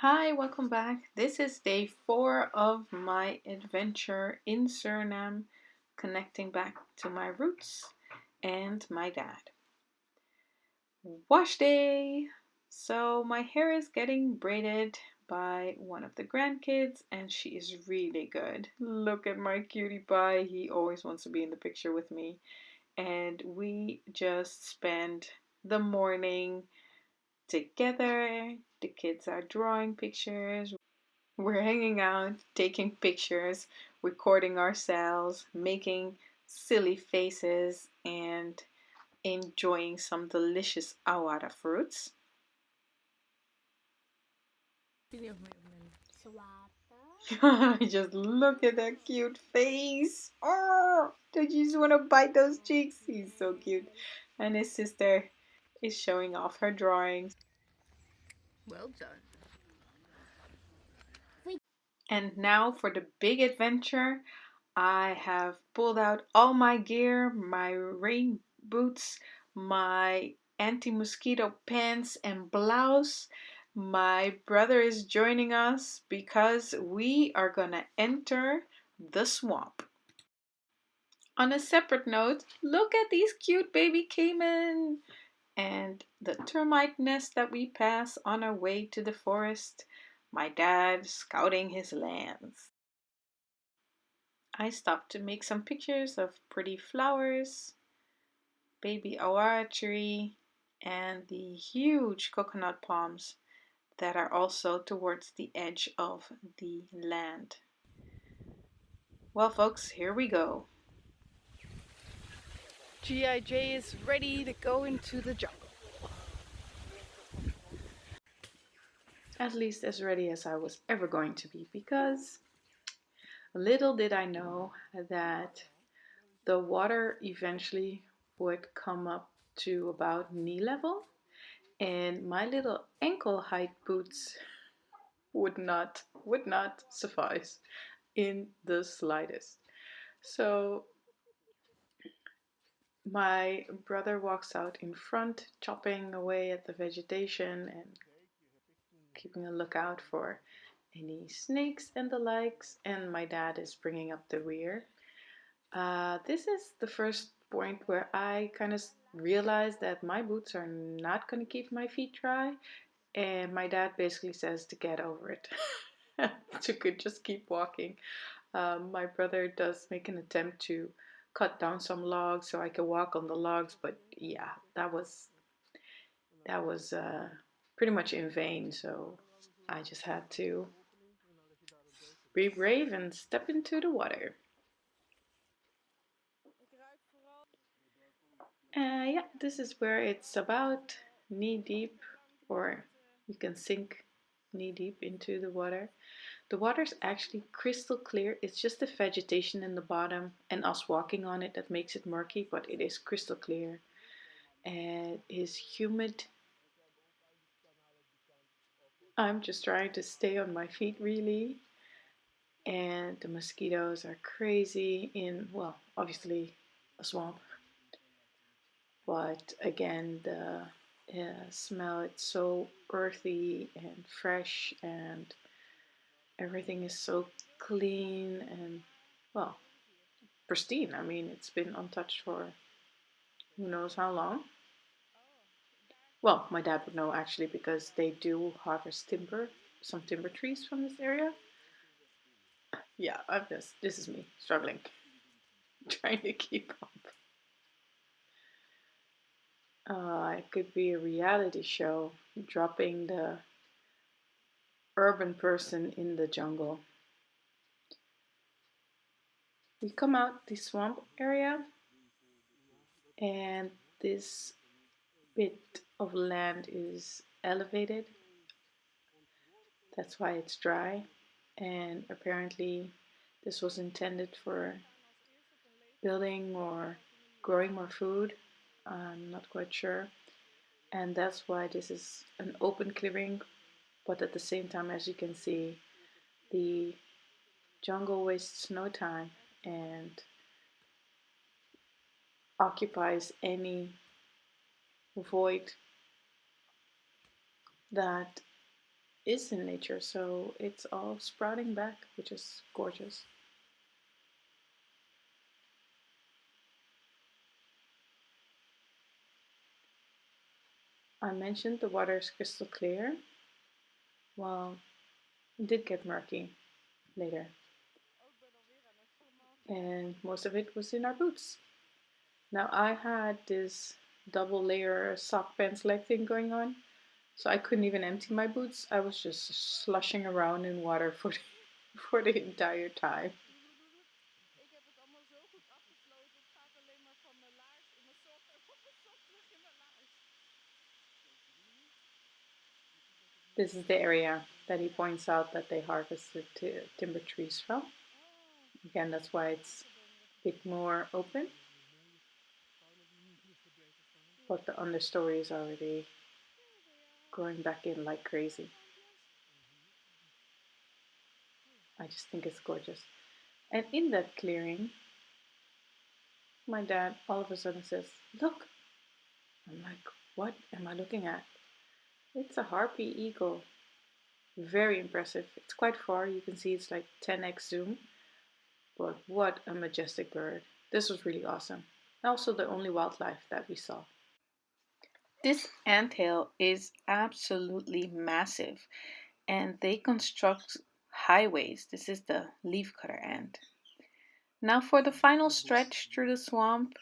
Hi, welcome back. This is day 4 of my adventure in Suriname, connecting back to my roots and my dad. Wash day! So, my hair is getting braided by one of the grandkids, and she is really good. Look at my cutie pie. He always wants to be in the picture with me. And we just spend the morning together. The kids are drawing pictures. We're hanging out, taking pictures, recording ourselves, making silly faces, and enjoying some delicious awara fruits. Just look at that cute face. Oh, don't you just want to bite those cheeks? He's so cute. And his sister is showing off her drawings. Well done. And now for the big adventure. I have pulled out all my gear, my rain boots, my anti-mosquito pants and blouse. My brother is joining us because we are gonna enter the swamp. On a separate note, look at these cute baby caiman and the termite nest that we pass on our way to the forest. My dad scouting his lands. I stopped to make some pictures of pretty flowers, baby awara tree, and the huge coconut palms that are also towards the edge of the land. Well, folks, here we go. G.I.J. is ready to go into the jungle. At least as ready as I was ever going to be, because little did I know that the water eventually would come up to about knee level, and my little ankle height boots would not suffice in the slightest. So my brother walks out in front, chopping away at the vegetation and keeping a lookout for any snakes and the likes, and my dad is bringing up the rear. This is the first point where I kind of realized that my boots are not going to keep my feet dry, and my dad basically says to get over it. To just keep walking. My brother does make an attempt to cut down some logs so I can walk on the logs, but yeah, that was pretty much in vain. So I just had to be brave and step into the water. Yeah, this is where it's about knee deep, or you can sink knee deep into the water. The water's actually crystal clear. It's just the vegetation in the bottom and us walking on it that makes it murky, but it is crystal clear. And it is humid. I'm just trying to stay on my feet really. And the mosquitoes are crazy in, well, obviously a swamp. But again, the smell, it's so earthy and fresh, and everything is so clean and, well, pristine. I mean, it's been untouched for who knows how long. Well, my dad would know actually because they do harvest timber, some timber trees from this area. Yeah, this is me struggling, trying to keep up. It could be a reality show, dropping the urban person in the jungle. We come out the swamp area, and this bit of land is elevated. That's why it's dry, and apparently this was intended for building or growing more food. I'm not quite sure. And that's why this is an open clearing, but at the same time, as you can see, the jungle wastes no time and occupies any void that is in nature, so it's all sprouting back, which is gorgeous. I mentioned the water is crystal clear. Well, it did get murky later, and most of it was in our boots. Now I had this double layer sock pants leg thing going on, so I couldn't even empty my boots. I was just slushing around in water for for the entire time. This is the area that he points out that they harvested timber trees from. Again, that's why it's a bit more open. But the understory is already growing back in like crazy. I just think it's gorgeous. And in that clearing, my dad all of a sudden says, "Look." I'm like, "What am I looking at?" It's a harpy eagle. Very impressive. It's quite far. You can see it's like 10x zoom. But what a majestic bird. This was really awesome. Also the only wildlife that we saw. This anthill is absolutely massive, and they construct highways. This is the leafcutter ant. Now for the final stretch through the swamp,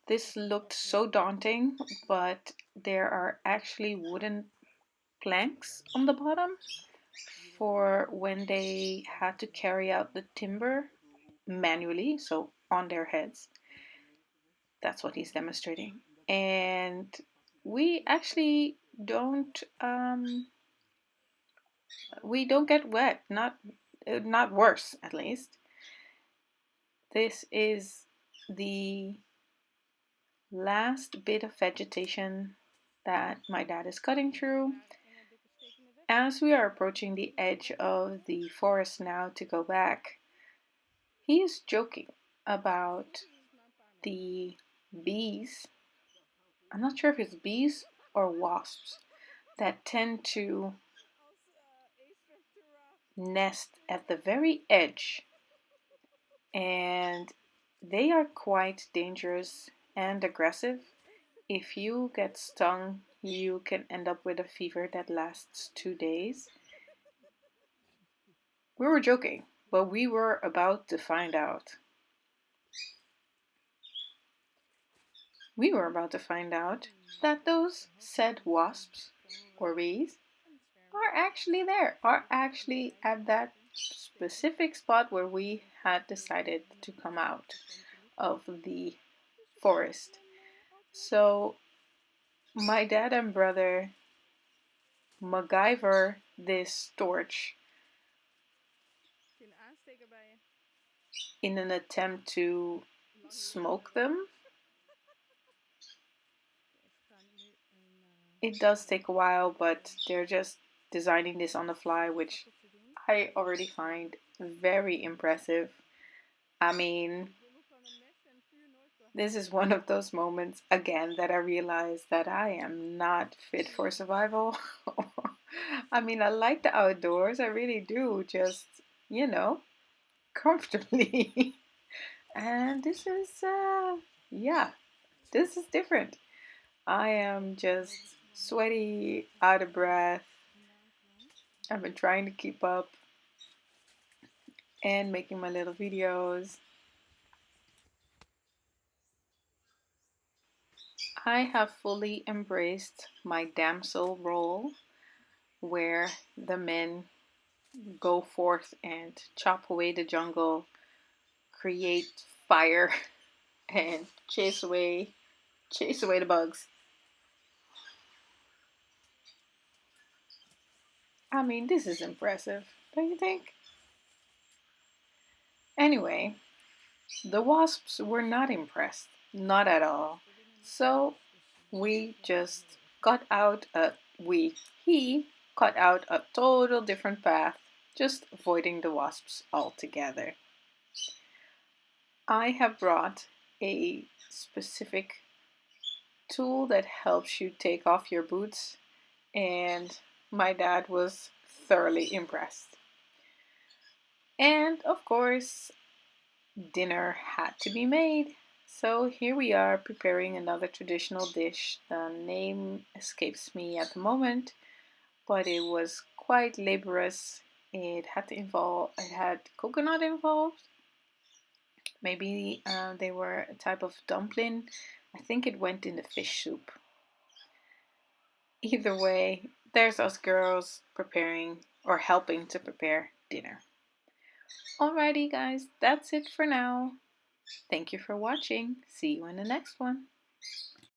this looked so daunting, but there are actually wooden planks on the bottom for when they had to carry out the timber manually, so on their heads. That's what he's demonstrating. And we actually don't get wet, not worse at least. This is the last bit of vegetation that my dad is cutting through. As we are approaching the edge of the forest now to go back, he is joking about the bees. I'm not sure if it's bees or wasps that tend to nest at the very edge, and they are quite dangerous and aggressive. If you get stung, you can end up with a fever that lasts 2 days. We were joking, but we were about to find out. We were about to find out that those said wasps or bees are actually there, are actually at that specific spot where we had decided to come out of the forest. So my dad and brother MacGyver this torch in an attempt to smoke them. It does take a while, but they're just designing this on the fly, which I already find very impressive. I mean, this is one of those moments again that I realize that I am not fit for survival. I mean, I like the outdoors, I really do, just, you know, comfortably. And this is, yeah, this is different. I am just sweaty, out of breath. I've been trying to keep up and making my little videos. I have fully embraced my damsel role where the men go forth and chop away the jungle, create fire, and chase away the bugs. I mean, this is impressive, don't you think? Anyway, the wasps were not impressed, not at all. So we just cut out a we he cut out a total different path, just avoiding the wasps altogether. I have brought a specific tool that helps you take off your boots, and my dad was thoroughly impressed. And of course, dinner had to be made. So here we are preparing another traditional dish. The name escapes me at the moment, but it was quite laborious. It had coconut involved. Maybe they were a type of dumpling. I think it went in the fish soup. Either way, there's us girls preparing or helping to prepare dinner. Alrighty, guys, that's it for now. Thank you for watching. See you in the next one.